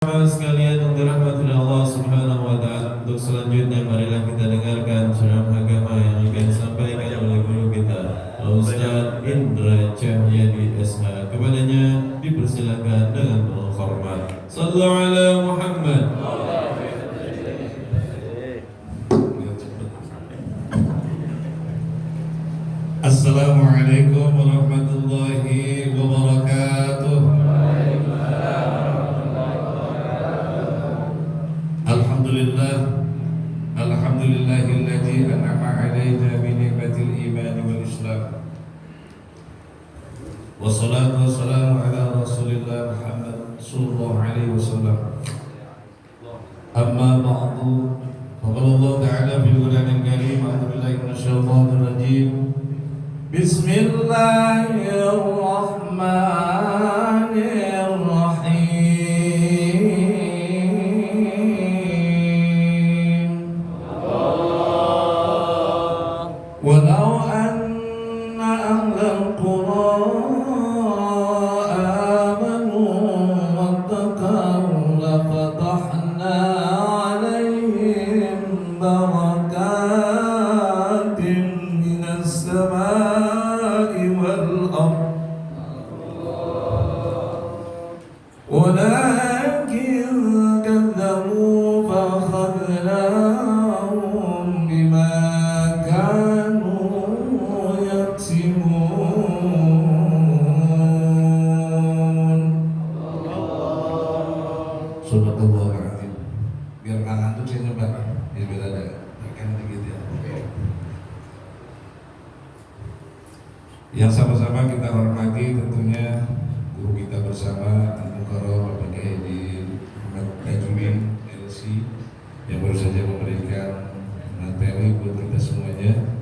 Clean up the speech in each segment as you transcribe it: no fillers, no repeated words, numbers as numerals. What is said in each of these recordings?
Sekalian untuk rahmatillah Allah Subhanahu wa taala, untuk selanjutnya marilah kita dengarkan ceramah agama yang akan disampaikan oleh guru kita Ustaz Indra Cahyadi SH. Kepadanya dipersilakan dengan hormat. Sallallahu ala Muhammad. Assalamualaikum warahmatullahi wabarakatuh. Alhamdulillahilladzi an'ama 'alaina bi ni'matil iman wal islam. Wassalatu wassalamu ala Rasulillah Muhammad sallallahu alaihi wasallam. Amma ba'du. Qala Allah ta'ala fil Qur'anil Karim, a'udzu billahi minasyaitonir rajim. Bismillahirrahmanirrahim. Walau anna ahlal qura amanu wattaqaw lafatahna 'alaihim barakatin minas samai wal ardh walakin kadzabu fa akhadnahum bima yang sama-sama kita hormati tentunya guru kita bersama Al-Mukarram Bapak Haji Ahmad Tajuddin LC yang baru saja memberikan materi buat kita semuanya.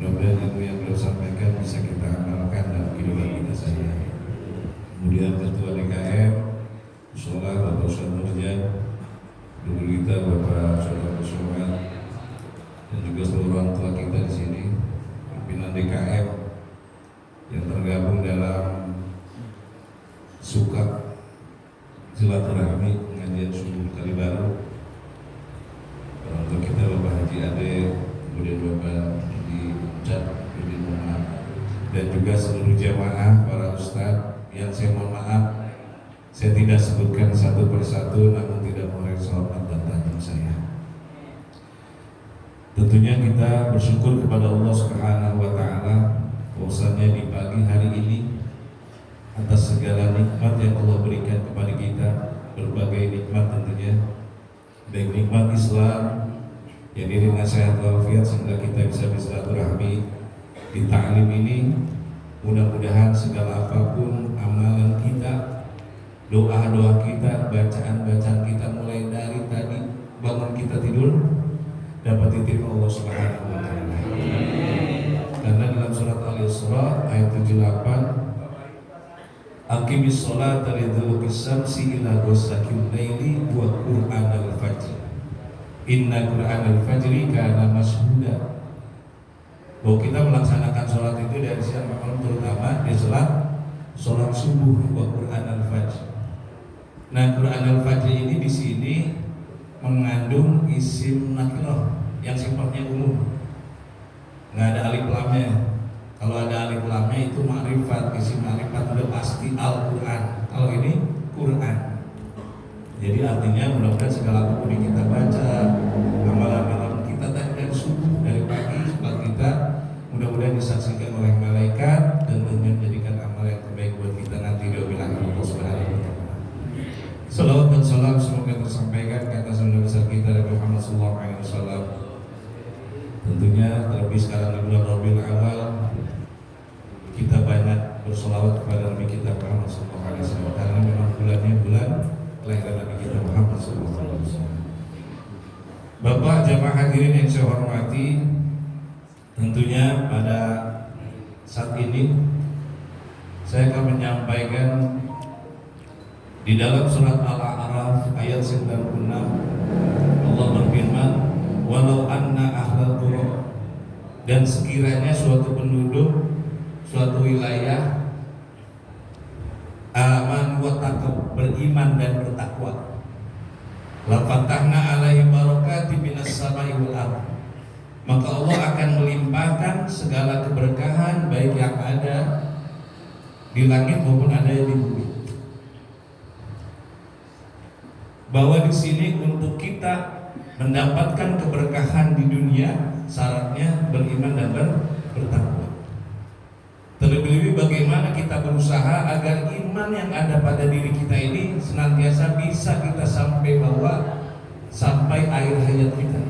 Mudah-mudahan ilmu yang beliau sampaikan bisa kita amalkan dalam kehidupan kita sehari-hari. Kemudian Ketua DKM Sholat Bapak Ustaz Nurjan, guru kita Bapak Saudara Somad, dan juga seluruh orang tua kita di sini, pimpinan DKM yang tergabung dalam suka silaturahmi pengajian subuh kali baru. Untuk kita Bapak Haji Ade, kemudian Bapak di Ucap, di Muhammad, dan juga seluruh jamaah para ustadz yang saya mohon maaf saya tidak sebutkan satu persatu, namun tidak mengurangi hormat dan tajam saya. Tentunya kita bersyukur kepada Allah Subhanahu wa taala bahwasanya di pagi hari ini atas segala nikmat yang Allah berikan kepada kita, berbagai nikmat tentunya, baik nikmat Islam yang diri nasihat walafiat sehingga kita bisa bersilaturahmi di ta'lim ini. Mudah-mudahan segala apapun amalan kita, doa-doa kita, bacaan-bacaan kita mulai dari tadi bangun kita tidur dapat diterima Allah Subhanahu wa taala. Karena dalam surat Al-Isra ayat 78, Aqimis sholata liduluqis syamsi ila ghasaqil laili wa qur'anal fajr. Inna qur'anal fajri kana mashhuda. Bahwa kita melaksanakan sholat itu dari siang malam, terutama di sholat subuh wa qur'anal fajr. Nah, qur'anal fajr ini di sini mengandung isim nakirah yang sifatnya umum, nggak ada alif lamnya. Kalau ada alif lamnya itu ma'rifat, isim ma'rifat udah pasti Al-Quran. Kalau ini Quran, jadi artinya mudah-mudahan segala apapun yang kita baca, amalan-amalan kita dari subuh, dari pagi, sholat kita mudah-mudahan disaksikan oleh malaikat dan menjadikan amal yang terbaik buat kita nanti di bilang Allah Subhanahu wa taala. Salawat dan salam semoga tersampaikan ke atas nabi besar kita Nabi Muhammad sallallahu alaihi wasallam. Tentunya terlebih sekarang di bulan Rabiul Awal kita banyak bersolawat kepada Nabi kita Muhammad sallallahu alaihi wasallam, karena memang bulannya bulan kelahiran Nabi kita Muhammad sallallahu alaihi wasallam. Bapak jamaah hadirin yang saya hormati, tentunya pada saat ini saya akan menyampaikan di dalam surat Al-A'raf ayat 96 Allah berfirman, walau anna ahlal qura, dan sekiranya suatu penduduk suatu wilayah aman wa taqwa, beriman dan bertakwa. La fatahna alaihi barakati minas samai wal ardh. Maka Allah akan melimpahkan segala keberkahan baik yang ada di langit maupun ada yang di bumi. Bahwa di sini untuk kita mendapatkan keberkahan di dunia, syaratnya beriman dan bertakwa. Terlebih-lebih bagaimana kita berusaha agar iman yang ada pada diri kita ini senantiasa bisa kita sampai bawa sampai akhir hayat kita.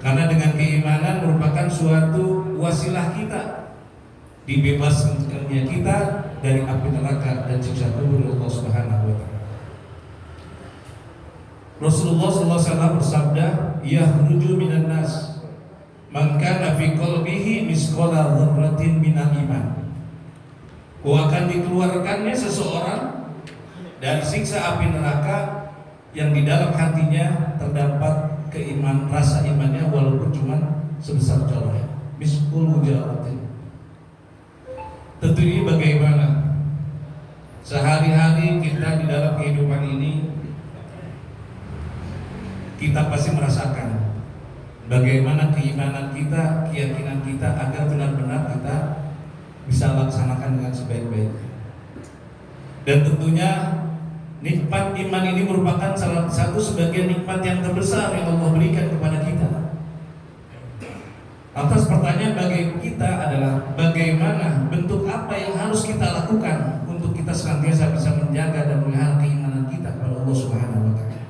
Karena dengan keimanan merupakan suatu wasilah kita dibebaskannya kita dari api neraka dan siksa kubur Allah Subhanahu wa taala. Rasulullah SAW bersabda, "Yakhruju minan nas man kana fi qalbihi misqala dzarratin minal iman." Akan dikeluarkannya seseorang dari siksa api neraka yang di dalam hatinya terdapat keiman, rasa imannya walaupun cuma sebesar coreh, misqul dzarratin. Tentu ini bagaimana sehari-hari kita di dalam kehidupan ini, kita pasti merasakan bagaimana keimanan kita, keyakinan kita agar benar-benar kita bisa laksanakan dengan sebaik-baiknya. Dan tentunya nikmat iman ini merupakan salah satu sebagian nikmat yang terbesar yang Allah berikan kepada kita. Atas pertanyaan bagi kita adalah bagaimana, bentuk apa yang harus kita lakukan untuk kita senantiasa bisa menjaga dan melihara keimanan kita kepada Allah Subhanahu wa taala.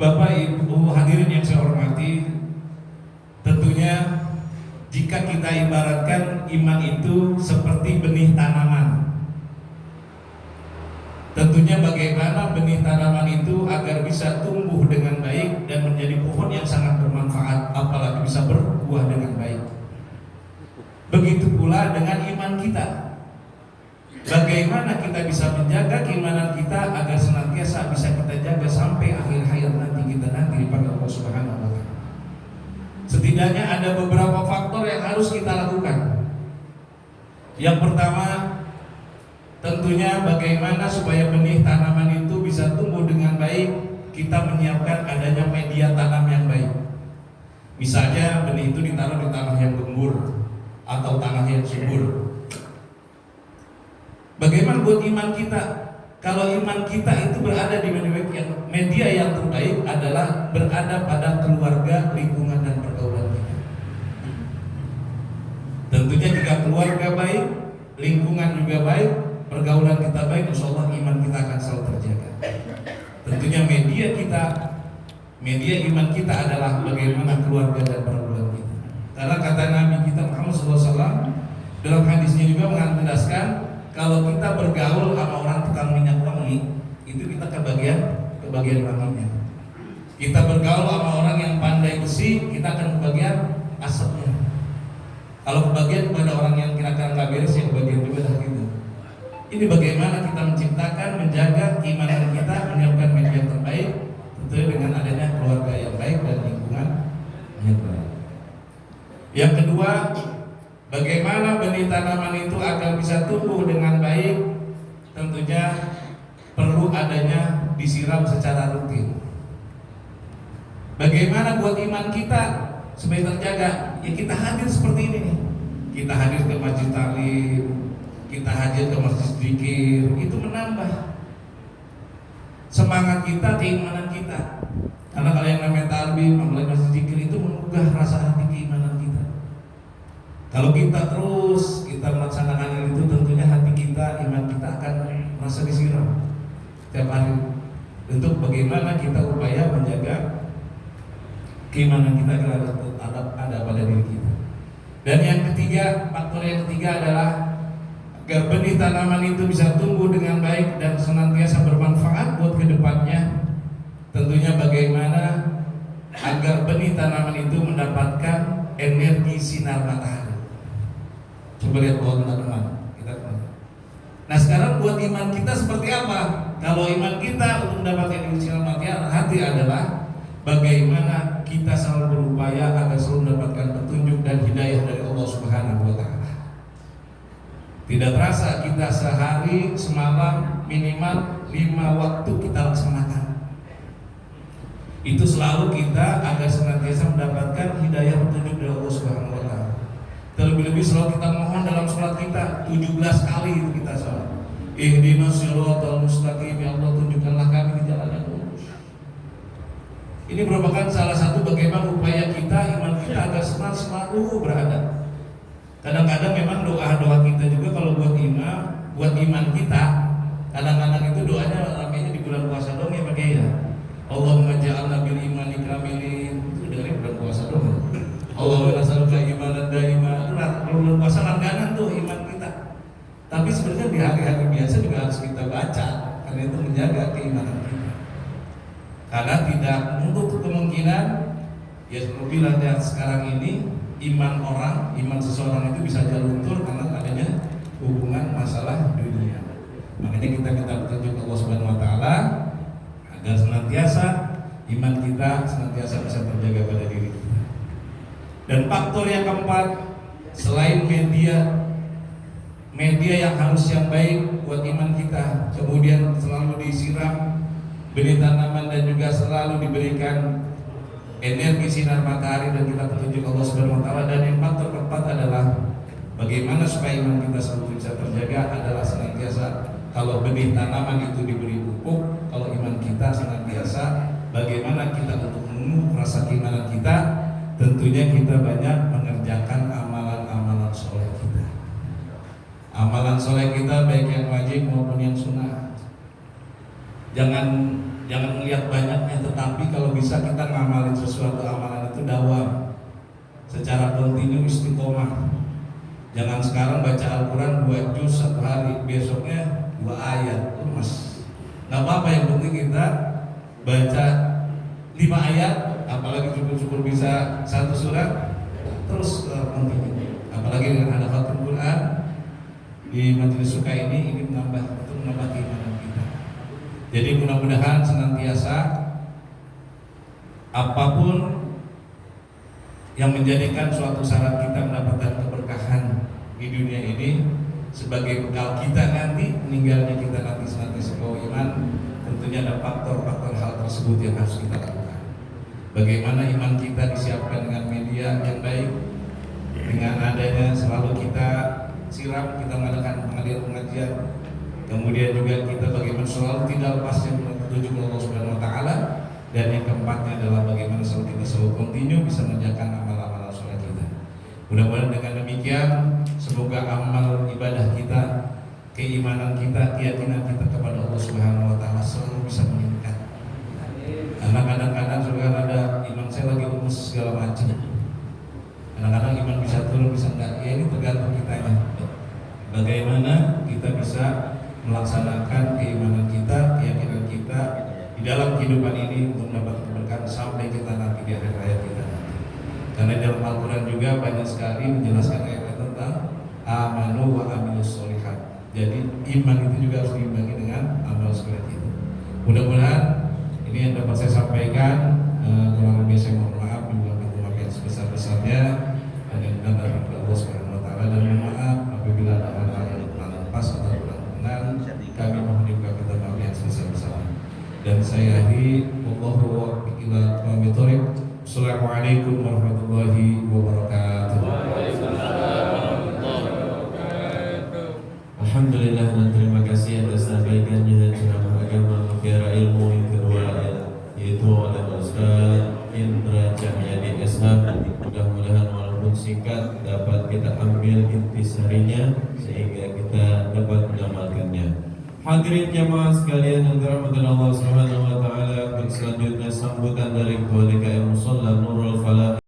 Bapak Ibu hadirin yang saya hormati, tentunya jika kita ibaratkan iman itu seperti benih tanaman, tentunya bagaimana benih tanaman itu agar bisa tumbuh dengan baik dan menjadi pohon yang sangat bermanfaat, apalagi bisa berbuah dengan baik. Begitu pula dengan iman kita. Bagaimana kita bisa menjaga keimanan kita agar senantiasa bisa kita jaga sampai akhir hayat nanti kita nanti pada Allah Subhanahu wa taala. Setidaknya ada beberapa faktor yang harus kita lakukan. Yang pertama, tentunya bagaimana supaya benih tanaman itu bisa tumbuh dengan baik, kita menyiapkan adanya media tanam yang baik. Misalnya benih itu ditaruh di tanah yang gembur atau tanah yang subur. Bagaimana buat iman kita? Kalau iman kita itu berada di media yang terbaik adalah berada pada keluarga, lingkungan dan pergaulan kita. Tentunya jika keluarga baik, lingkungan juga baik, pergaulan kita baik, insya Allah iman kita akan selalu terjaga. Tentunya media iman kita adalah bagaimana keluarga dan pergaulan kita. Karena kata Nabi kita Muhammad SAW dalam hadisnya juga menjelaskan, kalau kita bergaul sama orang tukang minyak wangi, itu kita kebagian wanginya. Kita bergaul sama orang yang pandai besi, kita akan kebagian asapnya. Kalau kebagian kepada orang yang kira-kira nggak beres, ya kebagian juga dah gitu. Ini bagaimana kita menciptakan, menjaga keimanan kita, menyiapkan media yang terbaik, tentunya dengan adanya keluarga yang baik dan lingkungan yang baik. Yang kedua, bagaimana benih tanaman itu agar bisa tumbuh dengan baik, tentunya perlu adanya disiram secara rutin. Bagaimana buat iman kita supaya terjaga? Ya kita hadir seperti ini nih. Kita hadir ke masjid taklim, kita hadir ke masjid zikir, itu menambah semangat kita, keimanan kita. Karena kalau yang namanya taklim, apalagi masjid zikir, itu menggugah rasa hati keimanan kita. Kalau kita terus melaksanakan itu, tentunya hati kita, iman kita akan merasa disiram tiap hari. Untuk bagaimana kita upaya menjaga keimanan kita ada pada diri kita. Dan yang ketiga, faktor yang ketiga adalah agar benih tanaman itu bisa tumbuh dengan baik dan senantiasa bermanfaat buat kedepannya. Tentunya bagaimana agar benih tanaman itu mendapatkan energi sinar matahari. Coba lihat bawah teman-teman. Nah sekarang buat iman kita seperti apa? Kalau iman kita untuk mendapatkan energi sinar matahari adalah bagaimana kita selalu berupaya agar selalu mendapatkan petunjuk dan hidayah dari Allah Subhanahu wa taala. Tidak terasa kita sehari semalam minimal 5 waktu kita laksanakan. Itu selalu kita agar senantiasa mendapatkan hidayah petunjuk dari Allah Subhanahu wa taala. Terlebih-lebih selalu kita mohon dalam sholat kita 17 kali itu kita sholat. Ihdinas siratal mustaqim, ya Allah tunjukkanlah kami di jalan yang lurus. Ini merupakan salah satu bagaimana upaya kita, iman kita agar selalu berada. Kadang-kadang memang doa-doa kita juga kalau buat iman kita, kadang-kadang itu doanya ramainya di bulan puasa dong ya pakai ya. Allahumma ja'alna bil imani kamilin, itu dari bulan puasa dong. Allahumma nas'aluka imanan daima. Itu bulan puasa langganan tuh iman kita. Tapi sebenarnya di hari-hari biasa juga harus kita baca, karena itu menjaga keimanan kita. Karena tidak untuk kemungkinan ya seperti yang sekarang ini iman seseorang itu bisa luntur karena adanya hubungan masalah dunia. Makanya kita minta petunjuk Allah Subhanahu wa taala agar senantiasa iman kita senantiasa bisa terjaga pada diri kita. Dan faktor yang keempat, selain media yang harus yang baik buat iman kita, kemudian selalu disiram benih tanaman dan juga selalu diberikan energi sinar matahari dan kita petunjuk Allah Subhanahu wa taala. Dan yang faktor keempat adalah bagaimana supaya iman kita selalu bisa terjaga adalah senantiasa kalau benih tanaman itu diberi pupuk, kalau iman kita senantiasa bagaimana kita untuk menumbuh rasa keimanan kita, tentunya kita banyak mengerjakan amalan-amalan soleh kita. Amalan soleh kita baik yang wajib maupun yang sunnah. Jangan melihat banyaknya, tetapi kalau bisa kita ngamalin sesuatu amalan itu dawam secara kontinu, istiqomah. Jangan sekarang baca Al-Quran 2 juz satu hari, besoknya 2 ayat, mas. Nggak apa-apa, yang penting kita baca 5 ayat, apalagi syukur-syukur bisa 1 surat, terus kontinu. Apalagi dengan ada khatam Quran di majelis suka ini menambah keimanan kita. Jadi mudah-mudahan senantiasa apapun yang menjadikan suatu syarat kita mendapatkan keberkahan di dunia ini sebagai bekal kita nanti meninggalnya kita nanti senantiasa bawa iman, tentunya ada faktor-faktor hal tersebut yang harus kita lakukan. Bagaimana iman kita disiapkan dengan media yang baik, dengan adanya selalu kita siram, kita mengadakan pengajian, kemudian juga kita bagaimana selalu tidak lepas yang petunjuk Allah Subhanahu wa taala. Dan yang keempatnya adalah bagaimana selalu kita selalu kontinu bisa mengerjakan amal-amal soleh kita. Mudah-mudahan dengan demikian semoga amal ibadah kita, keimanan kita, keyakinan kita kepada Allah Subhanahu wa taala selalu bisa meningkat. Karena kadang-kadang juga ada iman saya lagi lemes segala macam. Kadang-kadang iman bisa turun, bisa enggak. Ya ini tergantung kitanya. Bagaimana kita bisa melaksanakan keimanan kita, keyakinan kita di dalam kehidupan ini untuk mendapat keberkahan sampai kita nanti di akhir hayat kita nanti. Karena dalam Al-Quran juga banyak sekali menjelaskan ayat tentang amanu wa amilus sholihat. Jadi iman itu juga harus diimbangi dengan amal soleh itu. Mudah-mudahan ini yang dapat saya sampaikan. Kurang lebih saya mohon maaf, juga minta maaf yang sebesar-besarnya, dan yang benar dari Allah Subhanahu wa taala, dan mohon maaf apabila ada hal-hal yang kurang pas atau kurang benar, kami mohon juga minta maaf yang sebesar-besarnya. Dan saya akhiri, wallahu waffiq ila aqwamit thoriq. Assalamualaikum warahmatullahi wabarakatuh. Alhamdulillah, dan terima kasih atas sampaikannya ceramah agama mutiara ilmu yang kedua, yaitu oleh Ustaz Indra Cahyadi SH. Mudah-mudahan walaupun singkat dapat kita ambil intisarinya sehingga kita dapat mengamalkannya. Hadirin jamaah sekalian yang dirahmati Allah Subhanahu wa taala, selanjutnya sambutan dari Ketua DKM Musalla